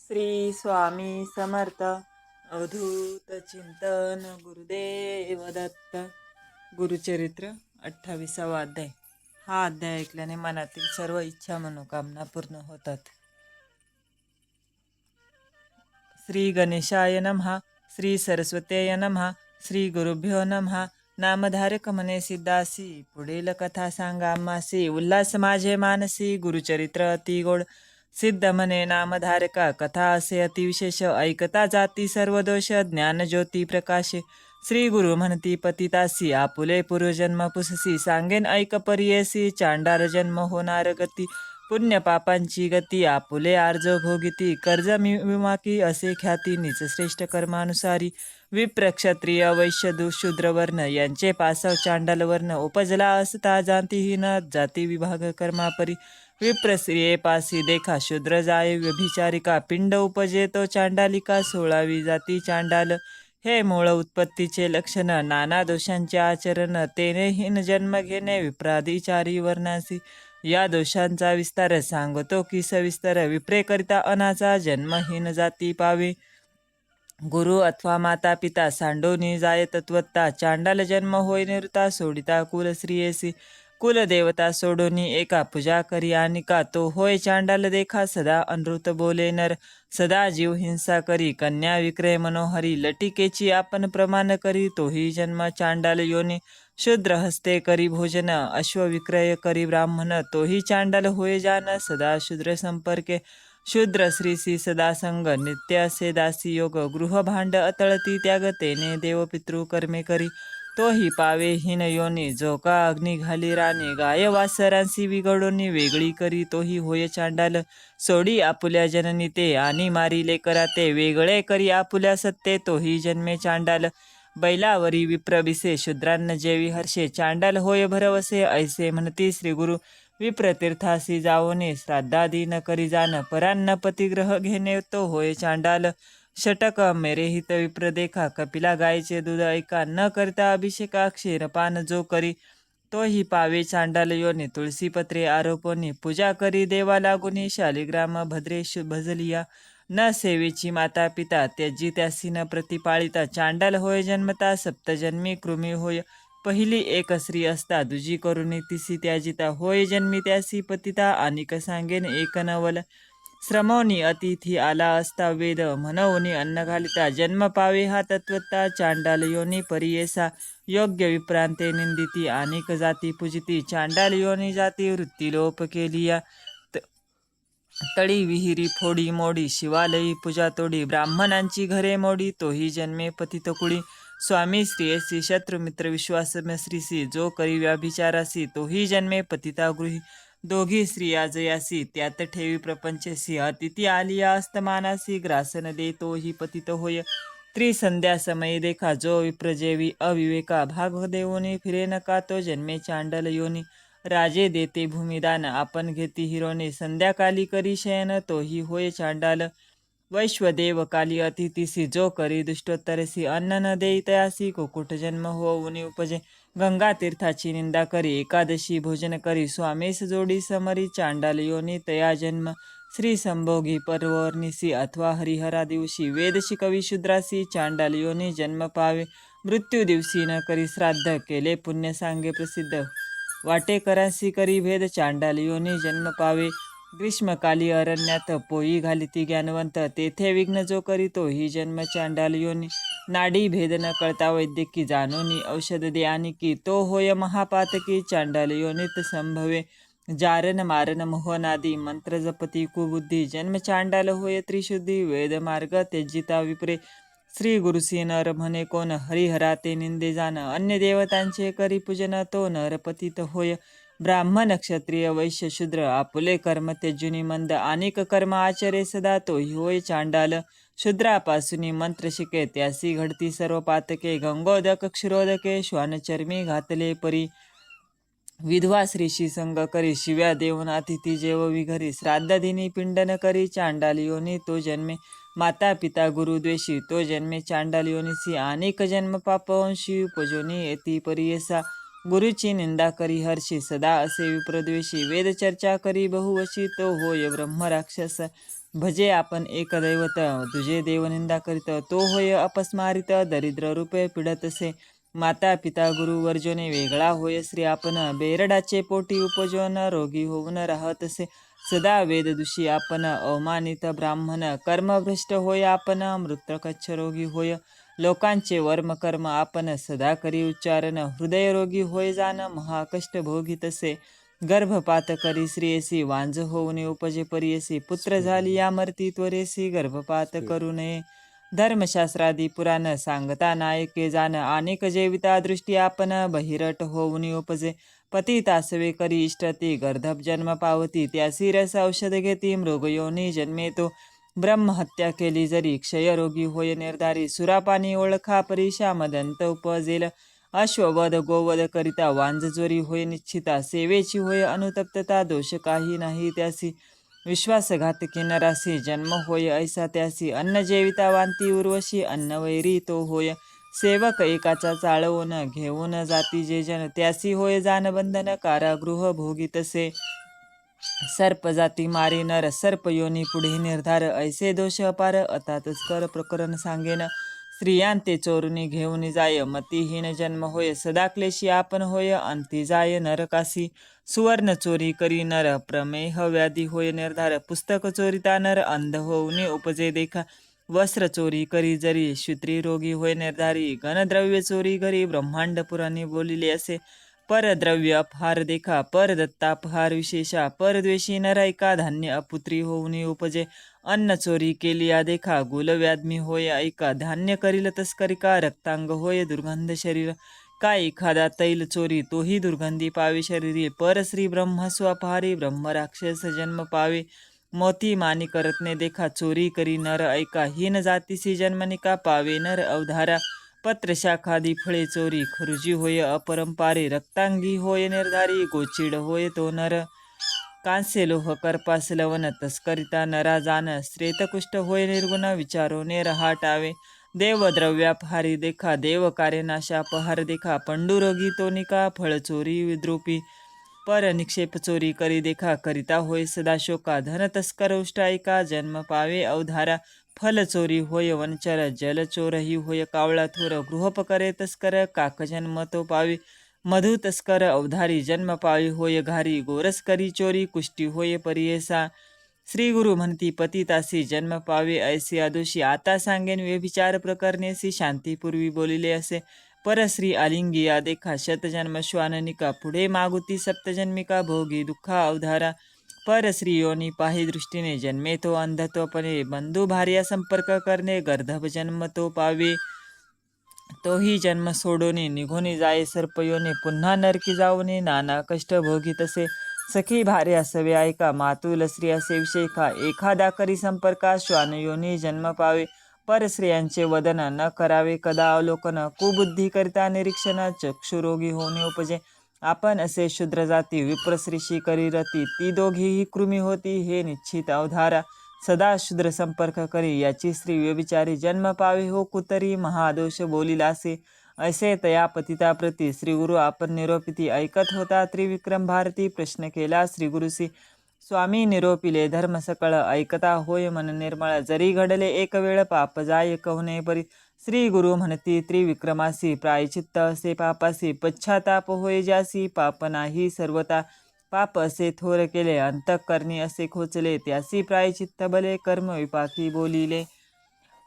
श्री स्वामी समर्थ. अवधूत चिंतन गुरुदेव दत्त. गुरुचरित्र 28वा अध्याय. हा अध्याय ऐकल्याने मनातील सर्व इच्छा मनोकामना पूर्ण होतात. श्री गणेशाय नमः. श्री सरस्वतेय नमः. श्री गुरुभ्यो नमः. नामधारक म्हणे सिद्धासी, पुढील कथा सांगा आम्हासी. उल्हास माझे मानसी, गुरुचरित्र अति गोड. सिद्ध म्हणे नामधारका, कथा असे अतिविशेष. ऐकता जाती सर्व दोष, ज्ञान ज्योती प्रकाशे. श्री गुरु म्हणती पतितासी, आपुले पूर्वजन्म पुससी. सांगेन ऐक परियेसी, चांडाल जन्म होणार गती. पुण्य पापांची गती, आपुले आर्ज भोगिती. कर्ज विमाकी असे ख्याती, नीच श्रेष्ठ कर्मानुसारी. विप्र क्षत्रिय वैश्य शूद्र वर्ण, यांचे पासव चांडाल वर्ण. उपजला असता जातीहीन, जाती विभाग कर्मापरी. विप्र स्त्रिये पासी देखा, शूद्र जाय व्यभिचारिका. पिंड उपजे तो चांडालिका, 16वी जाती चांडाल. हे मूळ उत्पत्तीचे लक्षण, नाना दोषांचे आचरण. तेने हीन जन्म घेणे, विप्रादिचारी वर्णासी. या दोषांचा विस्तार सांगतो की सविस्तर. विप्रे करिता अनाचा, जन्महीन जाती पावे. गुरु अथवा माता पिता, सांडोनी जाय तत्वत्ता. चांडाल जन्म होय निवृत्ता, सोडिता कुल स्त्रियेसी. कुल देवता सोडोनी एका, पूजा करी अनिका. तो होय चांडाल देखा, सदा अनृत बोले नर. सदा जीव हिंसा करी, कन्या विक्रय मनोहरी. लटिकेची आपण प्रमाण करी, तोही जन्म चांडाल योनी. शूद्र हस्ते करी भोजन, अश्व विक्रय करी ब्राह्मण. तोही चांडाल होय जान, सदा शूद्र संपर्के. शूद्र स्त्रीसी सदा संग, नित्य असे दासी योग. गृह भांड अतळती त्याग, तेने देव पितृ कर्मे करी. तोही पावे हीन योनी, जो का अग्नी घाली राणी. गाय वासरांसी बिघडोनी, वेगळी करी तोही होय चांडाल. सोडी आपुल्या जननी ते, आणि मारी लेकरा ते. वेगळे करी आपुल्या सत्ते, तोही जन्मे चांडाल. बैलावरी विप्रबिसे, शूद्रांना जेवी हर्षे. चांडाल होय भरवसे, ऐसे म्हणती श्री गुरु. विप्रतीर्थासी जावोने, श्राद्धादी न करी जाण. परान्न पतिग्रह घेणे, तो होय चांडाल. षटक मेरे हित विप्र देखा, कपिला गायचे दूध ऐका. न करता अभिषेका, क्षीरपान जो करी. तोही पावे चांडाल योनी. तुळसीपत्रे आरोपोनी, पूजा करी देवा लागुनी. शालिग्राम भद्रेश भजलिया. न सेवेची माता पिता, त्याजी त्यासी न प्रतिपाळिता. चांडाल होय जन्मता, सप्तजन्मी कृमी होय. पहिली एक स्त्री असता, दुजी करुणी तिसी त्याजिता. होय जन्मी त्यासी पतिता, अनिक सांगेन एक नवल. श्रमोनी अतिथी आला असता वेद, म्हणवनी अन्न घालिता. जन्म पावे हा तत्वता, चांडाल योनी परियेसा. योग्य विप्रांते निंदिती, अनेक जाती पूजिती. चांडाल योनी जाती वृत्ती लोप केलिया. तळी विहिरी फोडी मोडी, शिवालयी पूजा तोडी. ब्राह्मणांची घरे मोडी, तोही जन्मे पतित कुळी. स्वामी स्त्रियेसी शत्रू मित्र विश्वासमश्रीसी. जो करी व्याभिचारासी, तोही जन्मे पतिता गृही. दोघी स्त्रिया जयासी, त्यात ठेवी प्रपंचसी. अतिथी आलिया अस्तमानासी, ग्रासन दे तोही पतित होय. त्रिसंध्या समयी देखा, जो विप्रजेवी अविवेका. भाग देऊनी फिरे नका, तो जन्मे चांडल योनी. राजे देते भूमिदान, आपण घेती हिरोने. संध्याकाली करी शयन, तोही होय चांडाल. वैश्वदेव काली अतिथीसी, जो करी दुष्टोत्तरसी. अन्न न देई तयासी, कुकुट जन्म होऊनी उपजे. गंगा तीर्थाची निंदा करी, एकादशी भोजन करी. स्वामीस जोडी समरी, चांडाल योनी तया जन्म. श्री संभोगी पर्वर्णिसी, अथवा हरिहरा दिवशी. वेद शिकवी शूद्रासी, चांडाल योनी जन्म पावे. मृत्यू दिवशी न करी श्राद्ध, केले पुण्य सांगे प्रसिद्ध. वाटेकरांसी करी भेद, चांडाल योनी जन्म पावे. ग्रीष्मकाली अरण्यात, पोई घालिती ज्ञानवंत. तेथे विघ्न जो करी, तोही जन्म चांडाल योनी. नाडी भेद न कळता वैद्यकी, जाणोनी औषध दे आनिकी. तो होय महापातकी, चांडाल योनीत संभवे. जारण मारण मोहनादी, मंत्र जपती कुबुद्धी. जन्म चांडाल होय त्रिशुद्धी, वेद मार्ग त्यजिता विप्रे. श्री गुरुसी नर म्हणे कोण, हरिहरा ते निंदे जाण. अन्य देवतांचे करी पूजन, तो नरपतित होय. ब्राह्मण क्षत्रिय वैश्य शूद्र, आपुले कर्म त्यजुनी मंद. अनेक कर्म आचरे सदा, तोही होय चांडाल. शूद्रापासून मंत्र शिके, त्यासी घडती सर्व पातके. गंगोदक क्षीरोदके, श्वानचर्मी घातले परी. विधवा स्त्रीशी संग करी, शिव्या देऊन अतिथी जेववी घरी. श्राद्ध दिनी पिंडन करी, चांडाल योनी तो जन्मे. माता पिता गुरु द्वेषी, तो जन्मे चांडाल योनीसी. अनेक जन्म पापवंशी, उपजोनी येती परियेसा. गुरुची निंदा करी हर्षी, सदा असे विप्रद्वेषी. वेद चर्चा करी बहुवशी, तो होय ब्रह्म राक्षस. भजे आपण एक दैवत, तुझे देवनिंदा करीत, तो होय अपस्मारित, दरिद्र रूपे पिडतसे. माता पिता गुरु वर्जोने वेगळा होय श्री आपण, बेरडाचे पोटी उपजोन रोगी होऊन राहतसे. सदा वेददुषी आपण, अवमानित ब्राह्मण, कर्मभ्रष्ट होय आपण, मृतकच्छ रोगी होय. लोकांचे वर्मकर्म आपण सदा करी उच्चारण, हृदयरोगी होय जाण, महाकष्ट भोगीतसे. गर्भपात करी श्रियसी, वांज होऊन उपजे परियसी. पुत्र झाली या मर्ती त्वरेसी, गर्भपात करू नये. धर्मशास्त्रादी पुराण सांगता नायके जाण, अनेक जेविता दृष्टी आपण, बहिरट होऊन उपजे. पती तासवे करी इष्टती, गर्धप जन्म पावती. त्यासी रस औषध घेती, मृगयोनी जन्मेतो. ब्रह्महत्या केली जरी, क्षयरोगी होय निर्धारी. सुरापानी ओळखा परीशा, मदंत उपजेल. अश्ववध गोवध करिता, वांज चोरी होय निश्चिता. सेवेची होय अनुतप्तता, दोष काही नाही त्यासी. विश्वासघातकी नरासी, जन्म होय ऐसा त्यासी. अन्न जेविता वांती उर्वशी, अन्नवैरी तो होय. सेवक एकाचा चाळवून, घेऊन जाती जे जन. त्यासी होय जान बंधन, कारागृह भोगीतसे. सर्प जाती मारी नर, सर्प योनी पुढे निर्धार. ऐसे दोष अपार, अतातस्कर प्रकरण सांगेन. स्त्रियांते चोरुनी घेऊन जाय, मतिहीन जन्म होय. सदा क्लेशी आपण होय, अंती जाय नरकासी. सुवर्ण चोरी करी नर, प्रमेह व्याधी होय निर्धार. पुस्तक चोरिता नर, अंध होऊनी उपजे देखा. वस्त्र चोरी करी जरी, श्रुत्री रोगी होय निर्धारी. घनद्रव्य चोरी करी, ब्रह्मांड पुराणी बोलिले असे. परद्रव्य अपहार देखा, परदत्तापहार विशेषा. परद्वेषी नरैका, धान्य अपुत्री होऊनी उपजे. अन्न चोरी केली या देखा, गुलव्याधमी होय ऐका. धान्य करील तस्करिका, रक्तांग होय दुर्गंध शरीर. काय एखादा तैल चोरी, तोही दुर्गंधी पावे शरीरी. परश्री ब्रह्मस्व अपहारी, ब्रह्म राक्षस जन्म पावे. मोती माणिक रत्ने देखा, चोरी करी नर ऐका. हीन जातीसी जन्मनिका, पावे नर अवधारा. पत्र शाखादी फळे चोरी, खरुजी होय अपरंपारे. रक्तांगी होय निर्धारी, गोचिड होय तो नर. कांस्य लोह करपास लवन, तस्करिता नरा जान. श्रेतकुष्ठ होय निर्गुण, विचारोने रहाटावे. देवद्रव्यापहारी देखा, देव कार्यनाशापहार देखा. पंडुरोगी तोनिका, फळ चोरी विद्रूपी. पर निक्षेप चोरी करी देखा, करिता होय सदा शोका. धन तस्कर उष्टायिका, जन्म पावे अवधारा. फल चोरी होय वनचर, जल चोरही होय कावळा थोर. गृहपकरे तस्कर, काक जन्म तो पावे. मधु तस्कर अवधारी, जन्म पावे होय घारी. गोरस करी चोरी, कुष्टी होय परियेसा. श्री गुरु म्हणती पतितासी, जन्म पावे ऐसे आदोषी. आता सांगेन व्यभिचार प्रकरणेसी, शांतीपूर्वी बोलिले असे. परश्री आलिंगिया देखा, शतजन्म श्वाननिका. पुढे मागुती सप्तजन्मिका, भोगी दुःखा अवधारा. परश्री योनी पाही दृष्टीने, जन्मे तो अंधत्वपणे. बंधू भार्या संपर्क करणे, गर्धभ जन्म तो पावे. तोही जन्म सोडोनी, निघोनी जाये सर्पयोनी. पुन्हा नरकी जाऊनी, नाना कष्ट भोगी तसे. सखी भार्या सवे ऐका, मातुल स्त्री असे विषय खा. एखादा करी संपर्का, श्वानयोनी जन्म पावे. परस्त्रियांचे वदन, न करावे कदा अवलोकन. कुबुद्धी करिता निरीक्षण, चक्षुरोगी होणे उपजे. आपण असे शूद्र जाती, विप्रश्रीशी करी रती. ती दोघीही कृमी होती, हे निश्चित अवधारा. सदा शूद्र संपर्क करी, याची स्त्री व्यभिचारी. जन्म पावे हो कुतरी, महादोष बोलिलासे. ऐसे तया पतिता प्रती, श्रीगुरु आपण निरोपिती. ऐकत होता त्रिविक्रम भारती, प्रश्न केला श्रीगुरुसी. स्वामी निरोपिले धर्म सकळ, ऐकता होय मन निर्मळ. जरी घडले एक वेळ, पाप जाय कवने परी. श्री गुरु म्हणती त्रिविक्रमासी, प्रायचित्त असे पापासी. पश्चाताप होय ज्यासी, पाप नाही सर्वता. पाप असे थोर केले, अंतःकरणी असे खोचले. त्यासी प्रायचित्त भले, कर्म विपाकी बोलिले.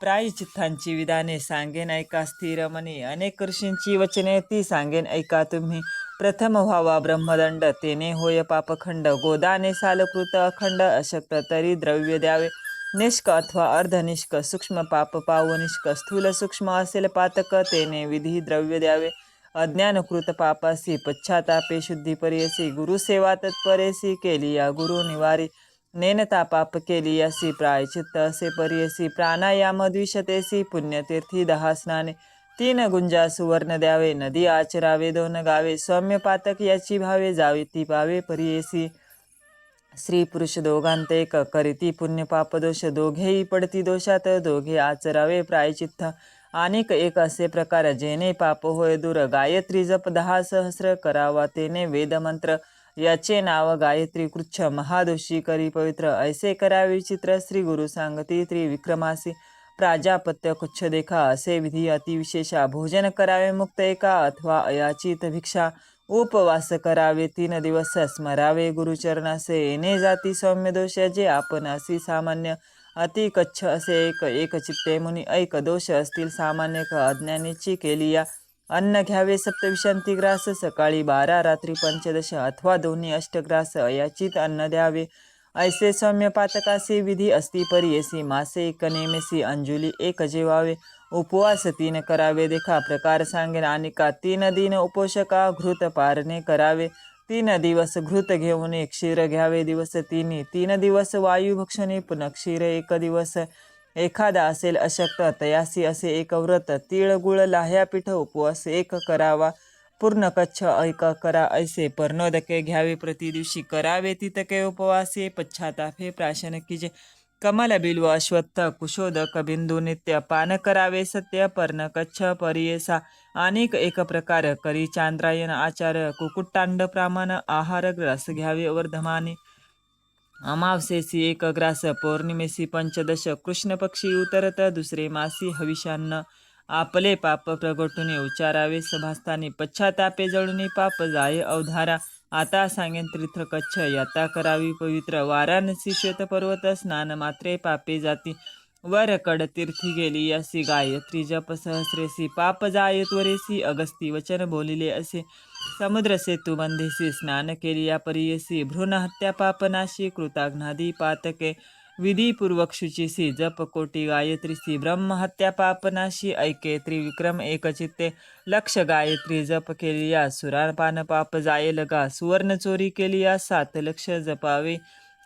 प्रायचित्तांची विधाने सांगेन ऐका स्थिर मनी. अनेक ऋषींची वचने ती सांगेन ऐका तुम्ही. प्रथम व्हावा ब्रह्मदंड, तेने होय पापखंड. गोदाने सालकृत अखंड, अशक्त तरी द्रव्य द्यावे. निष्क अथवा अर्धनिष्क, सूक्ष्म पाप पाव निष्क. स्थूल सूक्ष्म असेल पातक, तेने विधी द्रव्य द्यावे. अज्ञानकृत पापासी, पश्चातापे शुद्धी परियसी. गुरुसेवा तत्परेसी, केली या गुरु निवारी. नेनता पाप केली यासी, प्रायचित्त असे परियसी. प्राणायाम द्विशतेसी, पुण्यतीर्थी 10 स्नाने. 3 गुंजा सुवर्ण द्यावे, नदी आचरावे 2 गावे. सौम्य पातक याची भावे, जावे ती पावे परियसी. स्त्री पुरुष दोघांत एक, करीती पुण्य पाप दोष. दोघेही पडती दोषात, दोघे आचरावे प्रायचित्त. अनेक एक असे प्रकार, जेने पाप होय दूर. गायत्री जप 10 सहस्र, करावा तेने वेदमंत्र. याचे नाव गायत्री कृच्छ महादोषी करी पवित्र ऐसे करावे विचित्र श्री गुरु सांगती त्रिविक्रमासी प्राजापत्य कुच्छ देखा असे विधी अतिविशेषा भोजन करावे मुक्त एका अथवा अयाचित भिक्षा उपवास करावे 3 दिवस स्मरावे गुरुचरणासे येणे जाती सौम्य दोष जे आपण असी सामान्य अति कच्छ असे एक चित्ते मुनी ऐक दोष असतील सामान्य अज्ञानीची केली या अन्न घ्यावे सप्तविशांती ग्रास सकाळी 12 रात्री 15 अथवा दोन्ही अष्टग्रास अयाचित अन्न द्यावे ऐसे सौम्य पातकासी विधी असती परियेसी मासे एक नेमेसी अंजुली एक जेवावे उपवास 3 करावे देखा प्रकार सांगेन आणि का 3 दिन उपोषका घृत पारणे करावे 3 दिवस घृत घेऊन क्षीर घ्यावे दिवस 3 दिवस वायू भक्षणे पुन्हा क्षीर 1 दिवस एखादा असेल अशक्त तयासी असे एक व्रत तीळ गुळ लाह्या पीठ उपवास 1 करावा पूर्ण कच्छ ऐक करा ऐसे पर्णोदके घ्यावे प्रतिदिवशी करावे तितके उपवासे पश्चातापे प्राशन कीजे कमल बिल्व अश्वत्थ कुशोदक बिंदू नित्य पान करावे सत्य पर्ण कच्छ परियेसा अनेक एक प्रकार करी चांद्रायण आचार कुकुट्टांड प्रमाण आहार ग्रास घ्यावे वर्धमाने अमावस्येसी 1 ग्रास पौर्णिमेसी 15 कृष्ण पक्षी उतरत दुसरे मासी हविषान्न आपले पाप प्रगटुने उच्चारावे सभास्थानी पश्चातापे जळुनी पाप जाय अवधारा आता सांगेन तीर्थ कच्छ याता करावी पवित्र वाराणसी श्वेत पर्वत स्नान मात्रे पापे जाती वर कड तीर्थी गेली असी गायत्री जप सहस्रेसी पाप जाय त्वरेसी अगस्ती वचन बोलिले असे समुद्र सेतू बंधेसी स्नान केली या परियेसी भ्रूण हत्या पापनाशी कृताग्नादी पातके विधीपूर्वक शुचीसी जप कोटी गायत्रीसी ब्रह्म हत्या पापनाशी ऐके त्रिविक्रम एकचित्ते लक्ष गायत्री जप केली या सुरापान पाप जाये लगा सुवर्ण चोरी केली या 7 लक्ष जपावे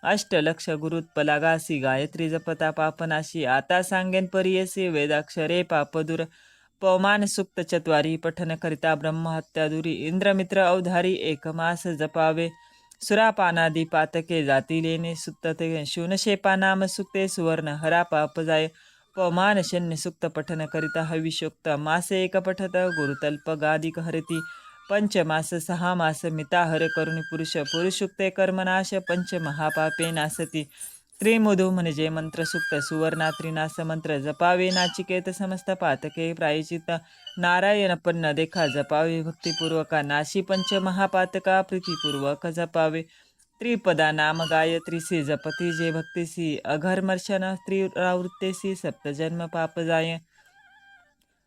8 लक्ष गुरुत्पलागासी गायत्री जपता पापनाशी आता सांगेन परियेसी वेदाक्षरे पापदूर पवमान सुक्त चत्वारी पठन करिता ब्रह्महत्या दुरी इंद्रमित्र अवधारी 1 मास जपावे सुरापानादी पातके जाती लेने सुत्तते शूनशेपा नाम सुक्ते सुवर्ण हरा पाप जाय पवमान शन्य सुक्त पठन करिता हविषोक्त मासे 1 पठत गुरुतल्प गादिक हरती 5 मास 6 मास मिताहर करुणी पुरुषुक्ते कर्मनाश 5 महापापे नासती त्रिमुधू म्हणजे मंत्रसुक्त सुवर्णात्रिनास मंत्र जपावे नाचिकेत समस्त पातके प्रायचित नारायण पन्न देखा जपावे भक्तिपूर्वका नाशी 5 महापातका प्रीतिपूर्वक जपावे त्रिपदा नाम गायत्रीसी जपती जे भक्तीसी अघर्मर्शन त्रिरावृत्तेसी सप्तजन्म पाप जाय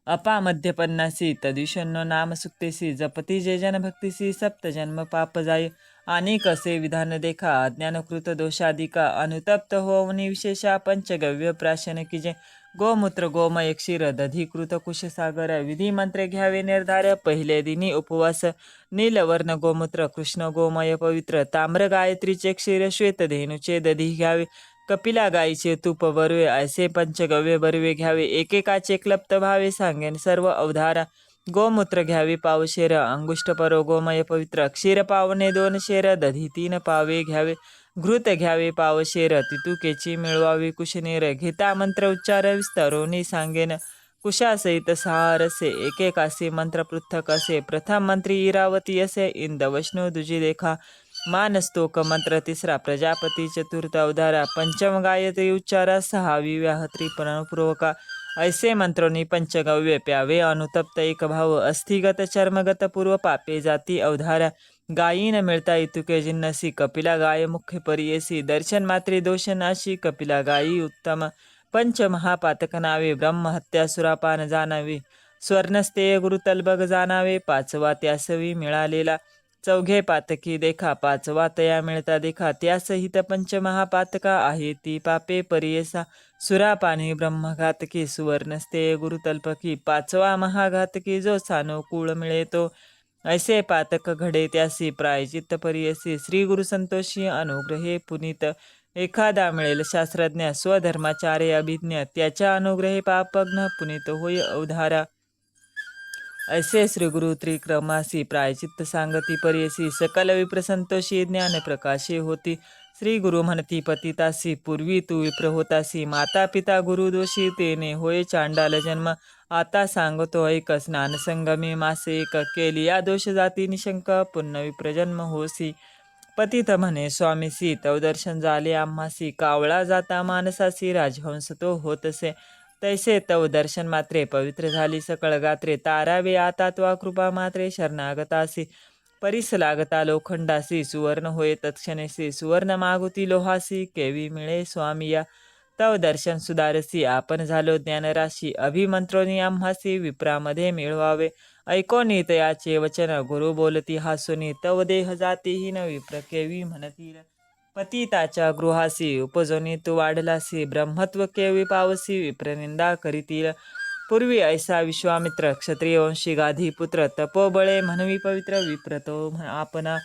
अपा मध्यपन्नासी तदिशन्नो नाम सुक्तेसी जपती जे जन भक्तीसी सप्तजन्म पाप जाय आणि कसे विधान देखा अज्ञानकृत दोषाधिका अनुतप्त होवनी विशेषा पंचगव्य प्राशन कीजे गोमूत्र गोमय क्षीर दधीकृत कुशसागर विधी मंत्रे घ्यावे निर्धार पहिले दिनी उपवास नीलवर्ण गोमूत्र कृष्ण गोमय पवित्र ताम्र गायत्रीचे क्षीर श्वेत धेनुचे दधी घ्यावे कपिला गायीचे तूप बरवे ऐसे पंचगव्य बरवे घ्यावे एकेकाचे क्लप्त भावे सांगेन सर्व अवधारा गोमूत्र घ्यावे पावशेर अंगुष्ठ परो गोमय पवित्र क्षीर पावणे 2 शेर दधी 3 पावे घ्यावे घृत घ्यावे पावशेर तितुकेची मिळवावी कुशनेर घेता मंत्र उच्चार विस्तारोनी सांगेन कुशासहित 6 रसे एकेकासी मंत्र पृथक असे प्रथम मंत्री इरावती असे इंद वैष्णव दुजी देखा मानस्तोक मंत्र 3 प्रजापती चतुर्थ अवधारा पंचम गायत्री उच्चारा 6 विवाह त्रिपूर्वका ऐसे मंत्रोनी पंचगव्य प्यावे अनुतप्त एक भाव अस्थिगत चर्मगत पूर्व पापे जाती अवधारा गायीन मिळता इतुके जिन्नसी कपिला गाय मुख्य परियेसी दर्शन मात्रे दोष नाशी कपिला गायी उत्तम पंच महापातक नावे ब्रह्महत्या सुरापान जाणावे स्वर्णस्तेय गुरुतलबग जाणावे 5वा त्यासवी मिळालेला 4घे पातकी देखा 5वा तया मिळता देखा त्यासहित पंचमहापातका आहे ती पापे परियेसा सुरापानी ब्रह्मघातकी सुवर्णस्ते गुरुतल्पकी 5वा महाघातकी जो सानुकूळ मिळेतो ऐसे पातक घडे त्यासी प्रायचित्त परियसी श्री गुरु संतोषी अनुग्रहे पुनीत एखादा मिळेल शास्त्रज्ञ स्वधर्माचार्य अभिज्ञ त्याच्या अनुग्रहे पापघ्न पुनीत होय अवधारा ऐसे श्री गुरु त्रिक्रमासी प्रायचित्त सांगती परियसी सकल विप्रसंतोषी ज्ञान प्रकाशे होती श्री गुरु म्हणती पतितासी पूर्वी तू विप्र होतासी माता पिता गुरु दोषी तेने होय चांडाल जन्म आता सांगतो ऐक स्नान संगमी मासे एक केलिया दोष जाती निशंक पुन्हा विप्रजन्म होसी पतित म्हणे स्वामीसी तव दर्शन झाले आम्हासी, कावळा जाता मानसासी राजहंस तो होतसे. तैसे तव दर्शन मात्रे पवित्र झाली सकळ गात्रे, तारावे आता त्वा कृपा मात्रे शरणागतासी. परीस लागता लोखंडासी, सुवर्ण होय तत्क्षणेसी, सुवर्ण मागुती लोहासी, केवी मिळे स्वामिया. तव दर्शन सुधारसी आपण झालो ज्ञानराशी, अभिमंत्रोनी आम्हासी विप्रामध्ये मिळवावे. ऐकोनी तयाचे वचन गुरु बोलती हासुनी, तव देह जातीहीन विप्र केवी म्हणतील. पतिताच्या गृहासी उपजोनी तू वाढलासी, ब्रह्मत्व केवी पावसी विप्रनिंदा करीतील. पूर्वी ऐसा विश्वामित्र क्षत्रिय वंशी गाधी पुत्र, तपोबळे म्हणवी पवित्र विप्रतो आपणा.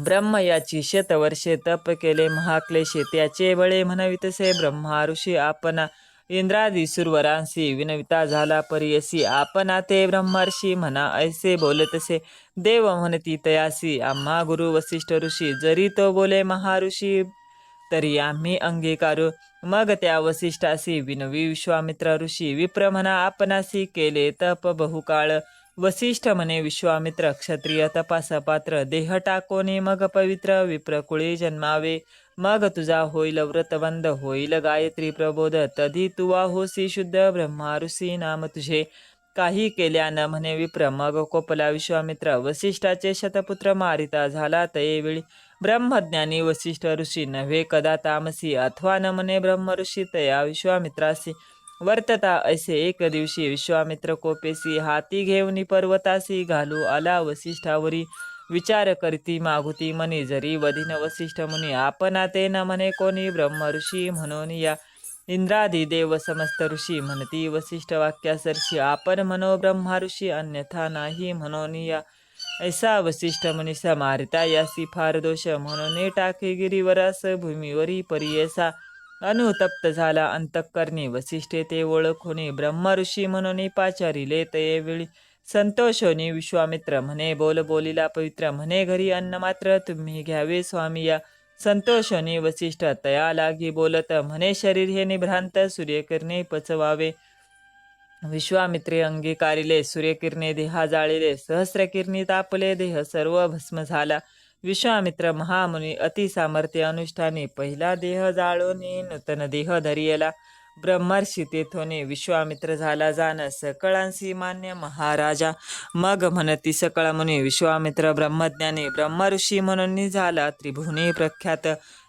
ब्रह्म याची शतवर्षे तप केले महाक्लेशे, त्याचे बळे म्हणवितसे ब्रह्मा ऋषी आपणा. इंद्रादी सुरवरांसी विनविता झाला परियसी, आपणा ते ब्रह्मर्षी म्हणा ऐसे बोलतसे. देव म्हणती तयासी आम्हा गुरु वसिष्ठ ऋषी, जरी तो बोले महाऋषी तरी आम्ही अंगीकारू. मग त्या वसिष्ठासी विनवी विश्वामित्र ऋषी, विप्र म्हणा आपणासी केले तप बहुकाळ. वसिष्ठ म्हणे विश्वामित्र क्षत्रिय तपास पात्र, देह टाकोनी मग पवित्र विप्रकुळी जन्मावे. मग तुझा होईल व्रतबंध होईल गायत्री प्रबोध, तधी तुवा होसी शुद्ध ब्रह्मा ऋषी नाम तुझे. काही केल्या न म्हणे विप्र मग कोपला विश्वामित्र, वसिष्ठाचे शतपुत्र मारिता झाला तयेवेळी. ब्रह्मज्ञानी वसिष्ठ ऋषी नव्हे कदा तामसी, अथवा न म्हणे ब्रह्म ऋषी तया विश्वामित्रासी. वर्तता ऐसे एक दिवशी विश्वामित्र कोपेसी, हाती घेऊन पर्वतासी घालू आला वसिष्ठावरी. विचार करती मागुती मनी, जरी वधिन वसिष्ठ मुनी, आपणा ते न म्हणे कोणी ब्रह्म ऋषी म्हणून या. इंद्रादी देव समस्त ऋषी म्हणती वसिष्ठ वाक्यासरशी, आपण म्हणो ब्रह्मा ऋषी अन्यथा नाही म्हणून या. ऐसा वसिष्ठ मुनीस मारिता यासी फार दोष, म्हणून टाके गिरीवरास भूमीवरी परियसा. अनुतप्त झाला अंतःकरणी वसिष्ठे ते ओळखोनी, ब्रह्म ऋषी म्हणून पाचारिले तये वेळी. संतोषोनी विश्वामित्र म्हणे बोल बोलिला पवित्र, म्हणे घरी अन्न मात्र तुम्ही घ्यावे स्वामिया. संतोषोनी वसिष्ठ तया लागी बोलत, म्हणे शरीर हे निभ्रांत सूर्यकिरणे पचवावे. विश्वामित्रे अंगीकारिले सूर्यकिरणे देहा जाळिले, सहस्रकिरणी तापले देह सर्व भस्म झाला. विश्वामित्र महामुनी अति सामर्थ्य अनुष्ठानी, पहिला देह जाळोनी नूतन देह धरियला. ब्रह्मर्षी तेथोनी विश्वामित्र झाला जाण, सकळांसी मान्य महाराजा. मग म्हणती सकळ मुनी विश्वामित्र ब्रह्मज्ञानी, ब्रह्मऋषी म्हणून झाला त्रिभुवनी प्रख्यात.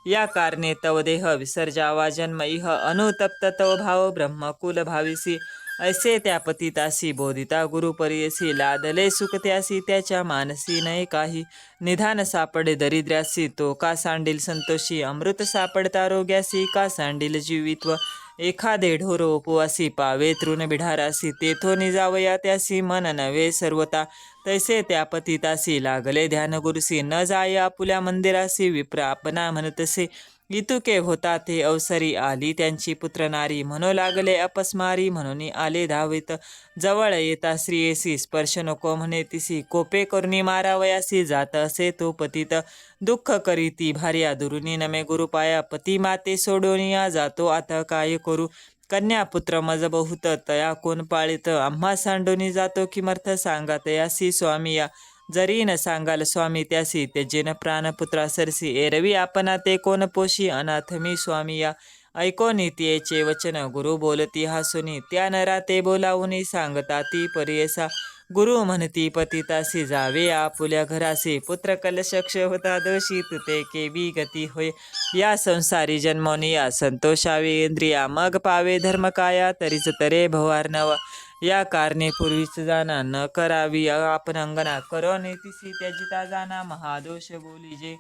या कारणे तव देह विसर्जावा जन्म इह, अनुतप्त तव भाव ब्रह्मकुल भाविसी. ऐसे त्या पतितासी बोधिता गुरुपरियसी, लादले सुख त्यासी त्याच्या मानसी नाही काही. निधान सापडे दरिद्र्यासी तो का सांडील संतोषी, अमृत सापडता रोग्यासी का सांडील जीवित्व. एखादे ढोर उपवासी पावे तृण बिढारासी, तेथोनी जावया त्यासी मन नव्हे सर्वता. तैसे त्या पतितासी लागले ध्यान गुरुसी, न जाय आपुल्या मंदिरासी विप्र आपणा म्हणतसे. इतुके होता ते अवसरी आली त्यांची पुत्र नारी, म्हणू लागले अपस्मारी म्हणून आले धावित. जवळ येता स्त्रियेसी स्पर्श नको म्हणे तिसी, कोपे करुणी मारावयासी जात असे तो पतित. दुःख करीती भार्या दुरुनी नमे गुरुपाया, पती माते सोडोनिया जातो आता काय करू. कन्या पुत्र मज बहुत तया कोण पाळित, आम्हा सांडोनी जातो किमर्थ सांगा तयासी स्वामिया. जरी न सांगाल स्वामी त्यासी, त्यजेन प्राणपुत्रा सरसी, एरवी आपणा ते कोण पोशी अनाथ मी स्वामिया. ऐको नीतीयेचे वचन गुरु बोलती हासुनी, त्या नरा ते बोलावूनी सांगता ती परियसा. गुरु म्हणती पतितासी जावे आपुल्या घरासी, पुत्र कलश होता दोषी तुते केवी गती होय. या संसारी जन्मोनिया संतोषावे इंद्रिया, मग पावे धर्म काया तरीच तरे भवार्णव. या कारणे पूर्वीच जाणा न करावी आपण अंगना, करो नेतिसी त्याजिता जाणा महादोष बोलीजे.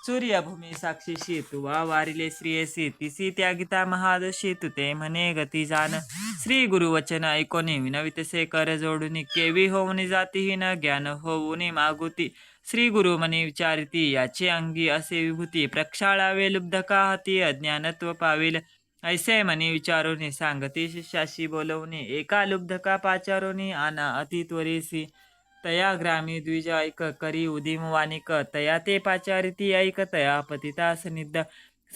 सूर्यभूमी साक्षीशी तुवा वारिले श्रियसी, तिसी त्यागिता महादोषी तुते म्हणे गती जाण. श्री गुरुवचन ऐकोनी विनवितसे कर जोडुनी, केवी होऊनी जातीहीन ज्ञान होऊनी मागुती. श्री गुरु म्हणे विचारिती याचे अंगी असे विभूती, प्रक्षाळावे लुब्धका हाती अज्ञानत्व पावेल. ऐसे म्हणे विचारोनी सांगती शिष्याशी बोलवणे, एका लुब्धका पाचारोनी आना अतित्वरेसी. तया ग्रामी द्विज ऐक करी उदिम वानिक, तया ते पाचारिती ऐक तया पतिता सनिध.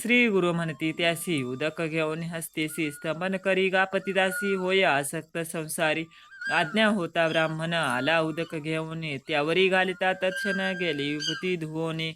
श्री गुरु म्हणती त्यासी उदक घेऊन हस्तेसी, स्तंभन करी गा पतितासी होय आसक्त संसारी. आज्ञा होता ब्राह्मण आला उदक घेऊन, त्यावरी घालिता तत्क्षण गेली विभूती धुवोनी.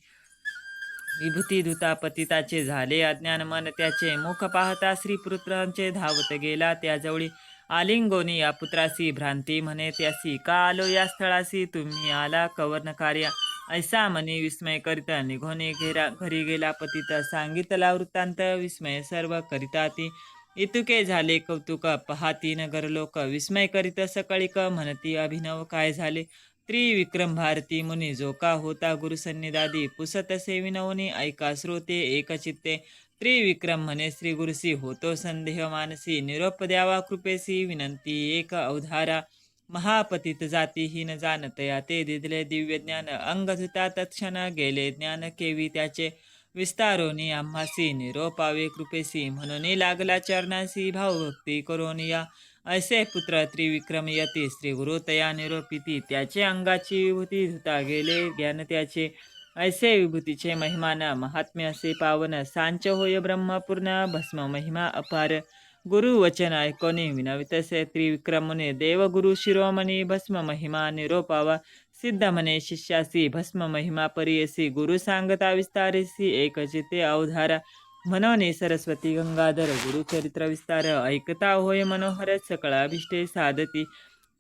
विभूती धुता पतिताचे झाले अज्ञान मन त्याचे मुख पाहता श्रीपुत्रांचे धावत गेला त्याजवळी आलिंगोनी या पुत्रासी भ्रांती म्हणे त्यासी का आलो या स्थळासी तुम्ही आला कवर्ण कार्या ऐसा मनी विस्मय करिता निघोने घरी गेला पतित सांगितला वृत्तांत विस्मय सर्व करिता ती इतुके झाले कौतुक पहाती नगर लोक विस्मय करीत सकळिक म्हणती अभिनव काय झाले त्रिविक्रम भारती मुनी जो का होता गुरुसन्निधादी पुसत सेविनवनी ऐका श्रोते एकचित्ते त्रिविक्रम म्हणे श्री गुरुसी होतो संदेह मानसी निरोप द्यावा कृपेसी विनंती एक अवधारा महापतित जातीहीन जाणतया ते दिदले दिव्य ज्ञान अंगधुता तत्क्षण गेले ज्ञान केवी त्याचे विस्तारोनी आम्हासी निरोपावे कृपेसी म्हणून लागला चरणासी भावभक्ती करून या ऐसे पुत्र त्रिविक्रम यती श्री गुरुतया निरोपिती त्याचे अंगाची विभूती धुता गेले ज्ञान त्याचे ऐसे विभूतीचे महिमान महात्म्य असे पावन सांच होय ब्रह्मपूर्ण भस्म महिमा अपार गुरु वचन ऐकोनी विनवितसे त्रिविक्रमने देवगुरु शिरोमणी भस्म महिमा निरोपावा सिद्ध म्हणे शिष्यासी भस्म महिमा परियसी गुरु सांगता विस्तारेसी एकचिते अवधारा मनोने सरस्वती गंगाधर गुरुचरित्र विस्तार ऐकता होय मनोहर सकळाभिष्टे साधती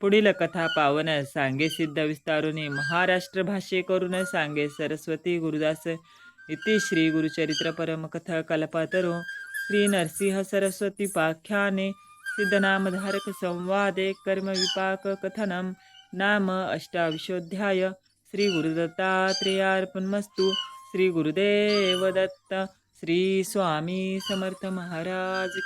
पुढील कथा पावन सांगे सिद्ध विस्तारुनी महाराष्ट्र भाष्ये करून सांगे सरस्वती गुरुदास इति श्री गुरुचरित्र परमकथा कल्पतरो श्री नरसिंह सरस्वती पाख्याने सिद्धनामधारक संवादे कर्म विपाक कथनम नाम अष्टाविशोध्याय श्री गुरुदत्तात्रेयार्पणमस्तु श्री गुरुदेव दत्त श्री स्वामी समर्थ महाराज